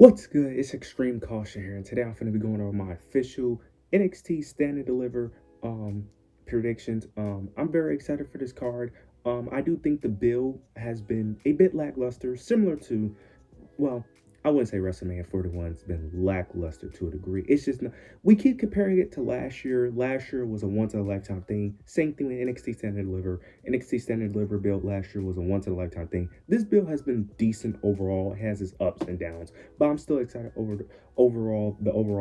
What's good? It's Extreme Caution here, and today I'm going to be going over my official NXT Stand and Deliver predictions. I'm very excited for this card. I do think the build has been a bit lackluster, similar to, well, I wouldn't say WrestleMania 41's been lackluster to a degree. It's just not, we keep comparing it to last year. Last year was a once in a lifetime thing. Same thing with NXT Stand and Deliver. NXT Stand and Deliver build last year was a once in a lifetime thing. This build has been decent overall. It has its ups and downs, but I'm still excited over the overall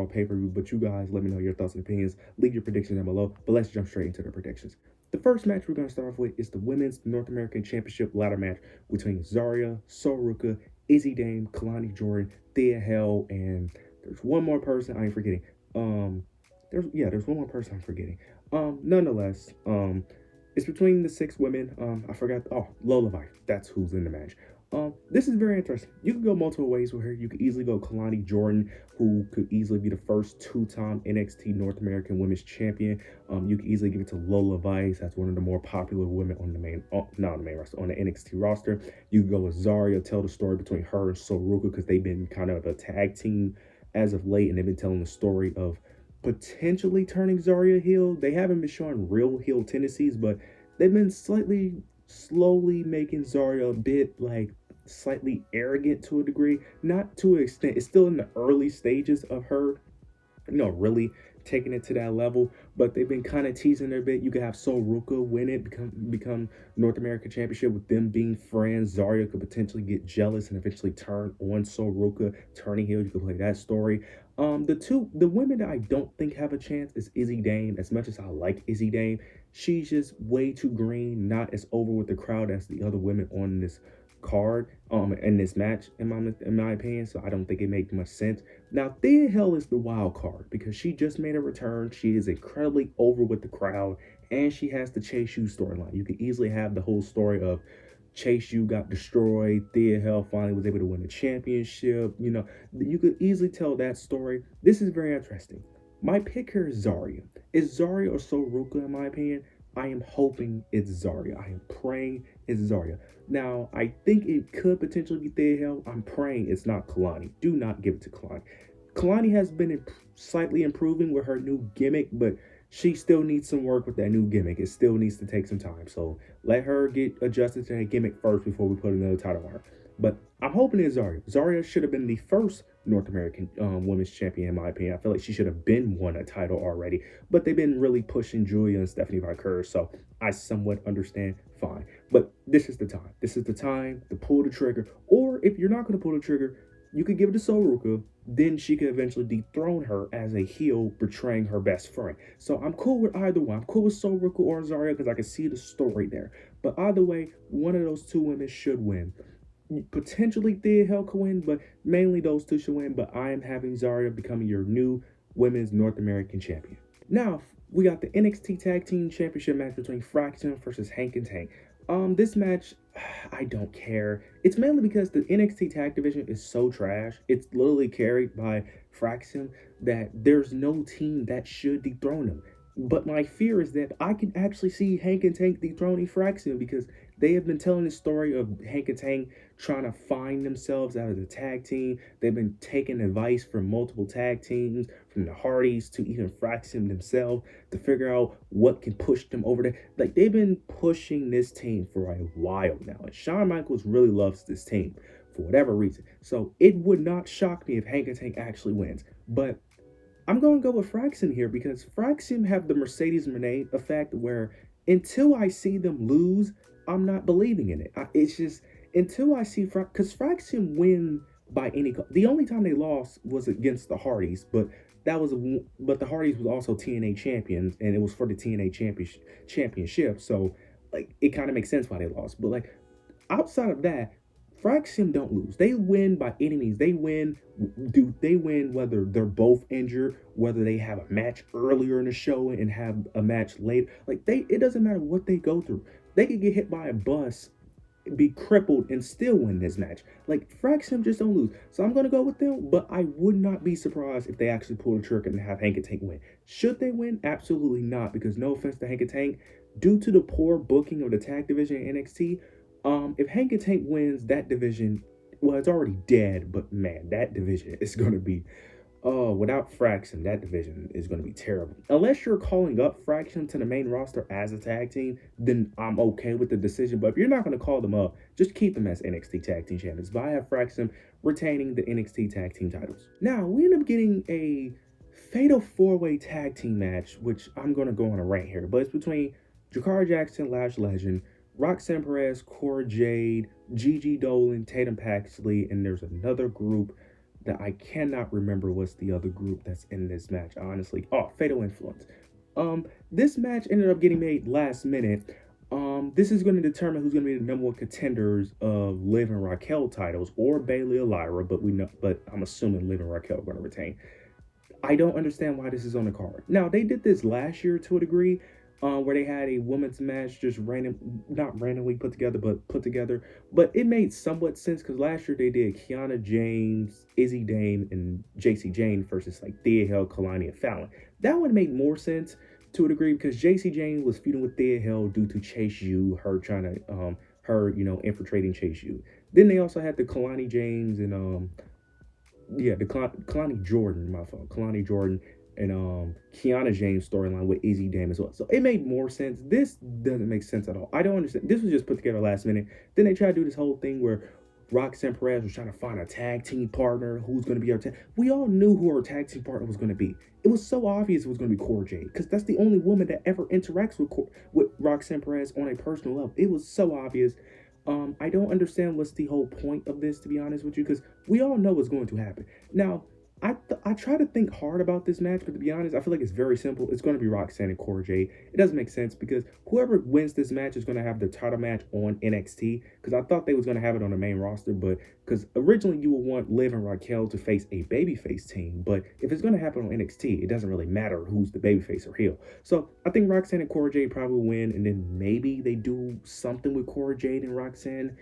pay-per-view. But you guys, let me know your thoughts and opinions. Leave your predictions down below. But let's jump straight into the predictions. The first match we're going to start off with is the Women's North American Championship ladder match between Zarya, Sol Ruca, Izzy Dame, Kalani Jordan, Thea Hell, and there's one more person I'm forgetting. There's one more person I'm forgetting. Nonetheless, it's between the six women. I forgot. Oh, Lola Vice. That's who's in the match. This is very interesting. You could go multiple ways with her. You could easily go Kalani Jordan, who could easily be the first two-time NXT North American Women's Champion. You could easily give it to Lola Vice. That's one of the more popular women on the not on the main roster, on the NXT roster. You could go with Zarya, tell the story between her and Sol Ruca, because they've been kind of a tag team as of late, and they've been telling the story of potentially turning Zarya heel. They haven't been showing real heel tendencies, but they've been slowly making Zarya a bit like slightly arrogant to a degree, not to an extent. It's still in the early stages of her, really taking it to that level. But they've been kind of teasing her a bit. You could have Sol Ruca win it, become North American Championship with them being friends. Zarya could potentially get jealous and eventually turn on Sol Ruca, turning heel. You could play that story. The women that I don't think have a chance is Izzy Dame. As much as I like Izzy Dame, she's just way too green, not as over with the crowd as the other women on this card in this match in my opinion. So I don't think it makes much sense. Now Thea Hell is the wild card because she just made a return. She is incredibly over with the crowd, and she has the Chase U storyline. You could easily have the whole story of Chase U got destroyed, Thea Hell finally was able to win the championship. You could easily tell that story. This is very interesting. My pick here is Zarya. Is Zarya or Sol Ruca in my opinion? I am hoping it's Zarya. I am praying it's Zarya. Now, I think it could potentially be Thea Hell. I'm praying it's not Kalani. Do not give it to Kalani. Kalani has been slightly improving with her new gimmick, but she still needs some work with that new gimmick. It still needs to take some time. So let her get adjusted to that gimmick first before we put another title on her. But I'm hoping it's Zarya. Zarya should have been the first North American Women's Champion, in my opinion. I feel like she should have been won a title already. But they've been really pushing Julia and Stephanie Vickers, so I somewhat understand. Fine. But this is the time. This is the time to pull the trigger. Or if you're not going to pull the trigger, you could give it to Sol Ruca. Then she could eventually dethrone her as a heel, betraying her best friend. So I'm cool with either one. I'm cool with Sol Ruca or Zarya because I can see the story there. But either way, one of those two women should win. Potentially Thea Hell could win, but mainly those two should win. But I am having Zarya becoming your new Women's North American Champion. Now, we got the NXT Tag Team Championship match between Fraction versus Hank and Tank. This match, I don't care. It's mainly because the NXT Tag Division is so trash. It's literally carried by Fraction that there's no team that should dethrone them. But my fear is that I can actually see Hank and Tank dethroning Fraction because they have been telling the story of Hank and Tank trying to find themselves out of the tag team. They've been taking advice from multiple tag teams, from the Hardys to even Fraction themselves, to figure out what can push them over there. Like, they've been pushing this team for a while now. And Shawn Michaels really loves this team for whatever reason. So it would not shock me if Hank and Tank actually wins. But I'm going to go with Fraction here because Fraction have the Mercedes Moné effect where until I see them lose, I'm not believing in it. It's just until I see because Fraction win by any. The only time they lost was against the Hardys, but the Hardys was also TNA champions, and it was for the TNA championship. So like it kind of makes sense why they lost. But like outside of that, Fraction don't lose. They win by any means. They win. They win whether they're both injured, whether they have a match earlier in the show and have a match later. Like it doesn't matter what they go through. They could get hit by a bus, be crippled, and still win this match. Like Fraction just don't lose. So I'm gonna go with them, but I would not be surprised if they actually pull the trigger and have Hank and Tank win. Should they win? Absolutely not, because no offense to Hank and Tank, due to the poor booking of the tag division in NXT, if Hank and Tank wins, that division well, it's already dead, but man, that division is going to be, oh, without Fraction, that division is going to be terrible. Unless you're calling up Fraction to the main roster as a tag team, then I'm okay with the decision. But if you're not going to call them up, just keep them as NXT Tag Team Champions. But I have Fraction retaining the NXT Tag Team titles. Now, we end up getting a Fatal 4-Way Tag Team match, which I'm going to go on a rant here. But it's between Jakara Jackson, Lash Legend, Roxanne Perez, Cora Jade, Gigi Dolan, Tatum Paxley, and there's another group that I cannot remember what's the other group that's in this match, honestly. Oh, Fatal Influence. This match ended up getting made last minute. This is going to determine who's going to be the number one contenders of Liv and Raquel titles, or Bayley or Lyra, but I'm assuming Liv and Raquel are going to retain. I don't understand why this is on the card. Now, they did this last year to a degree, where they had a women's match just not randomly put together, but put together. But it made somewhat sense because last year they did Kiana James, Izzy Dame, and JC Jane versus like Thea Hale, Kalani, and Fallon. That would make more sense to a degree because JC Jane was feuding with Thea Hale due to Chase U, her trying to infiltrating Chase U. Then they also had the Kalani James and the Kalani Jordan, my fault. Kalani Jordan and Kiana James storyline with Izzy Dame as well. So it made more sense. This doesn't make sense at all. I don't understand. This was just put together last minute. Then they tried to do this whole thing where Roxanne Perez was trying to find a tag team partner. Who's going to be our tag? We all knew who our tag team partner was going to be. It was so obvious it was going to be Cora Jade because that's the only woman that ever interacts with Roxanne Perez on a personal level. It was so obvious. I don't understand what's the whole point of this, to be honest with you, because we all know what's going to happen. Now, I try to think hard about this match, but to be honest, I feel like it's very simple. It's going to be Roxanne and Cora Jade. It doesn't make sense because whoever wins this match is going to have the title match on NXT, because I thought they was going to have it on the main roster, but because originally you would want Liv and Raquel to face a babyface team, but if it's going to happen on NXT, it doesn't really matter who's the babyface or heel. So I think Roxanne and Cora Jade probably win, and then maybe they do something with Cora Jade and Roxanne.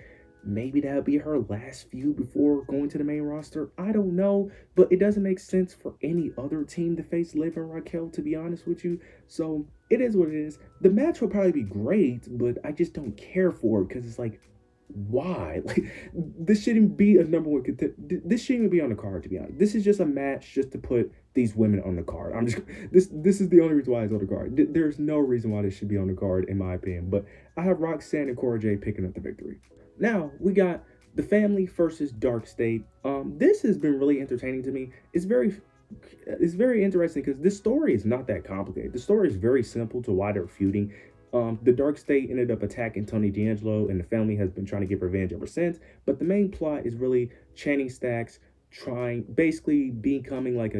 Maybe that'll be her last feud before going to the main roster. I don't know, but it doesn't make sense for any other team to face Liv and Raquel, to be honest with you. So it is what it is. The match will probably be great, but I just don't care for it because it's like, why? Like, this shouldn't be a number one contender. This shouldn't even be on the card, to be honest. This is just a match just to put these women on the card. This is the only reason why it's on the card. There's no reason why this should be on the card, in my opinion. But I have Roxanne and Cora Jade picking up the victory. Now, we got the family versus Dark State. This has been really entertaining to me. It's very interesting because this story is not that complicated. The story is very simple to why they're feuding. The Dark State ended up attacking Tony D'Angelo, and the family has been trying to get revenge ever since. But the main plot is really Channing Stacks basically becoming like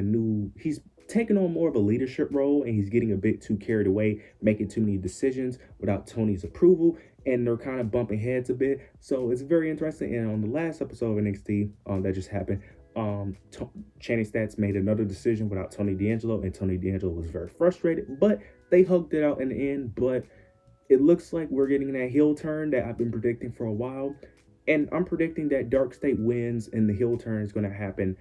he's taking on more of a leadership role, and he's getting a bit too carried away, making too many decisions without Tony's approval, and they're kind of bumping heads a bit. So it's very interesting. And on the last episode of NXT that just happened, Channing Stacks made another decision without Tony D'Angelo, and Tony D'Angelo was very frustrated, but they hugged it out in the end. But it looks like we're getting that heel turn that I've been predicting for a while, and I'm predicting that Dark State wins, and the heel turn is going to happen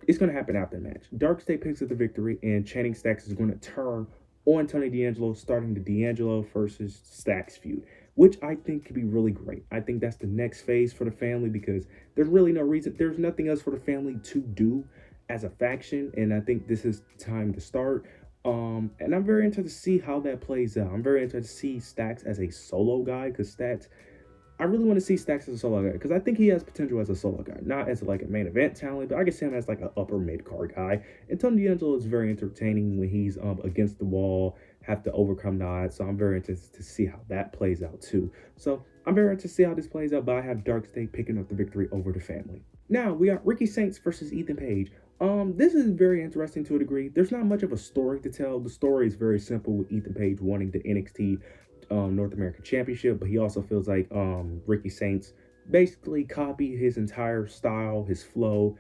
it's going to happen after the match. Dark State picks up the victory, and Channing Stacks is going to turn on Tony D'Angelo, starting the D'Angelo versus Stacks feud, which I think could be really great. I think that's the next phase for the family because there's really no reason. There's nothing else for the family to do as a faction, and I think this is time to start. And I'm very interested to see how that plays out. I'm very interested to see Stacks as a solo guy because I really want to see Stacks as a solo guy because I think he has potential as a solo guy, not as like a main event talent, but I can see him as like an upper mid card guy. And Tony D'Angelo is very entertaining when he's against the wall, have to overcome the odds. So I'm very interested to see how that plays out too. So I'm very interested to see how this plays out, but I have Dark State picking up the victory over the family. Now we got Ricky Saints versus Ethan Page. This is very interesting to a degree. There's not much of a story to tell. The story is very simple with Ethan Page wanting the NXT North American Championship, but he also feels like Ricky Saints basically copied his entire style, his flow,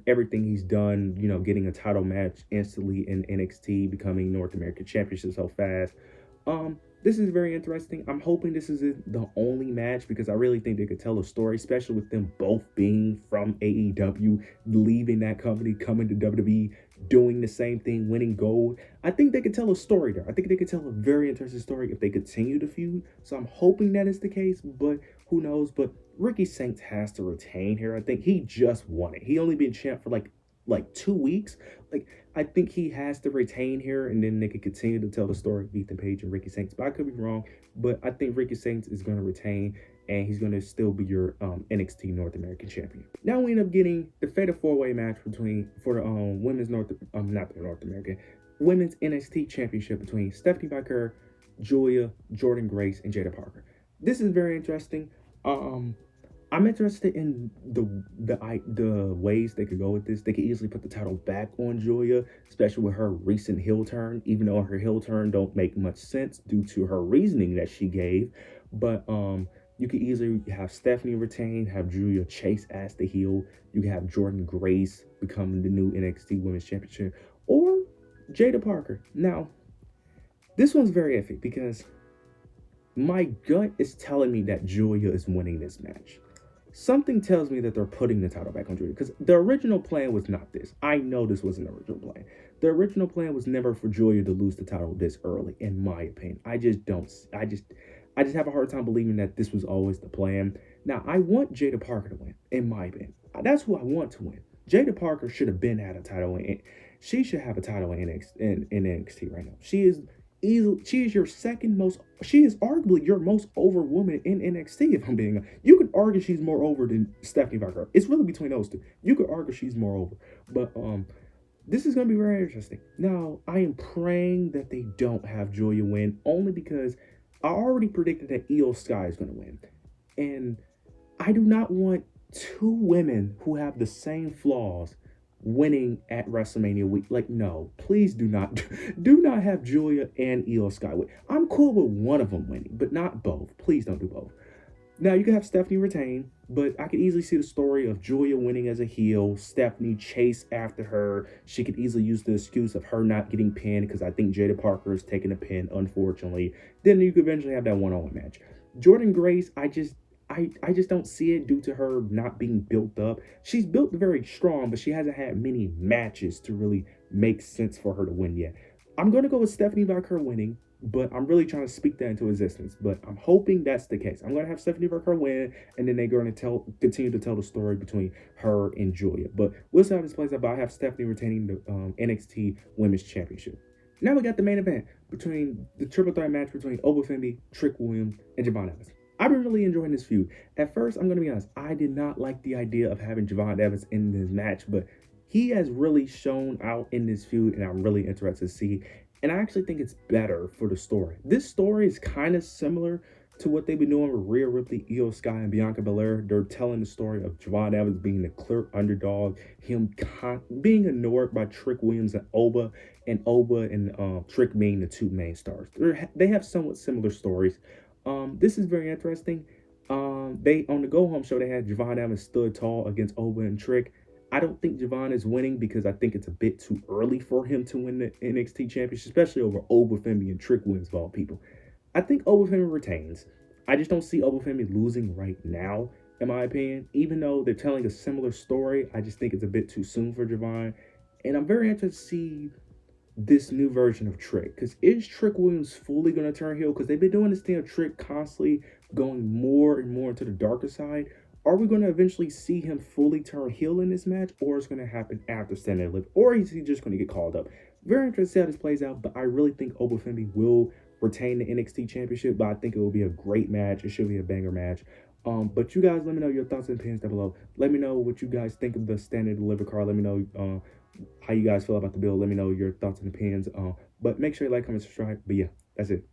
everything he's done, getting a title match instantly in NXT, becoming North American Championship so fast. This is very interesting. I'm hoping this isn't the only match because I really think they could tell a story, especially with them both being from AEW, leaving that company, coming to WWE, doing the same thing, winning gold. I think they could tell a story there. I think they could tell a very interesting story if they continue to feud. So I'm hoping that is the case, but who knows? But Ricky Saints has to retain here. I think he just won it. He only been champ for like 2 weeks. Like I think he has to retain here, and then they can continue to tell the story of Ethan Page and Ricky Saints. But I could be wrong. But I think Ricky Saints is going to retain, and he's going to still be your NXT North American champion. Now we end up getting the Fatal 4-Way match between for the women's not the North American women's NXT championship between Stephanie Baker, Julia, Jordan Grace, and Jada Parker. This is very interesting. I'm interested in the ways they could go with this. They could easily put the title back on Julia, especially with her recent heel turn, even though her heel turn don't make much sense due to her reasoning that she gave. But you could easily have Stephanie retain, have Julia chase as the heel. You can have Jordan Grace become the new NXT Women's Championship, or Jada Parker. Now, this one's very iffy because my gut is telling me that Julia is winning this match. Something tells me that they're putting the title back on Julia because the original plan was not this. I know this wasn't the original plan. The original plan was never for Julia to lose the title this early, in my opinion. I just have a hard time believing that this was always the plan. Now, I want Jada Parker to win, in my opinion. That's who I want to win. Jada Parker should have been had a title she should have a title in NXT right now. She is your second most, she is arguably your most over woman in NXT, if I'm being, you could argue she's more over than Stephanie Baker. It's really between those two. You could argue she's more over. But this is going to be very interesting. Now, I am praying that they don't have Julia win, only because I already predicted that Io Sky is going to win. And I do not want two women who have the same flaws winning at WrestleMania week. Like, no, please do not have Julia and Io Sky win. I'm cool with one of them winning, but not both. Please don't do both. Now, you can have Stephanie retain, but I could easily see the story of Julia winning as a heel, Stephanie chase after her. She could easily use the excuse of her not getting pinned because I think Jada Parker is taking a pin, unfortunately. Then you could eventually have that one-on-one match. Jordan Grace, I just don't see it due to her not being built up. She's built very strong, but she hasn't had many matches to really make sense for her to win yet. I'm going to go with Stephanie Baker winning, but I'm really trying to speak that into existence. But I'm hoping that's the case. I'm going to have Stephanie Baker win, and then they're going to continue to tell the story between her and Julia. But we'll see how this plays out. But I have Stephanie retaining the NXT Women's Championship. Now we got the main event between the triple threat match between Oba Femi, Trick Williams, and Javon Evans. I've been really enjoying this feud. At first, I'm going to be honest, I did not like the idea of having Javon Evans in this match, but he has really shown out in this feud, and I'm really interested to see. And I actually think it's better for the story. This story is kind of similar to what they've been doing with Rhea Ripley, Io Sky, and Bianca Belair. They're telling the story of Javon Evans being the clear underdog, him being ignored by Trick Williams and Oba and Trick being the two main stars. They have somewhat similar stories. This is very interesting. They on the Go Home show, they had Javon Evans stood tall against Oba and Trick. I don't think Javon is winning because I think it's a bit too early for him to win the NXT Championship, especially over Oba Femi and Trick Williams of all people. I think Oba Femi retains. I just don't see Oba Femi losing right now, in my opinion. Even though they're telling a similar story, I just think it's a bit too soon for Javon. And I'm very interested to see this new version of Trick, because is Trick Williams fully going to turn heel? Because they've been doing this thing of Trick constantly going more and more into the darker side. Are we going to eventually see him fully turn heel in this match, or is it going to happen after Stand and Live, or is he just going to get called up? Very interested to see how this plays out, but I really think Oba Femi will retain the NXT Championship, but I think it will be a great match. It should be a banger match. But you guys, let me know your thoughts in the pins down below. Let me know what you guys think of the Stand and Deliver card. Let me know how you guys feel about the build. Let me know your thoughts in the pins. But make sure you like, comment, subscribe. But yeah, that's it.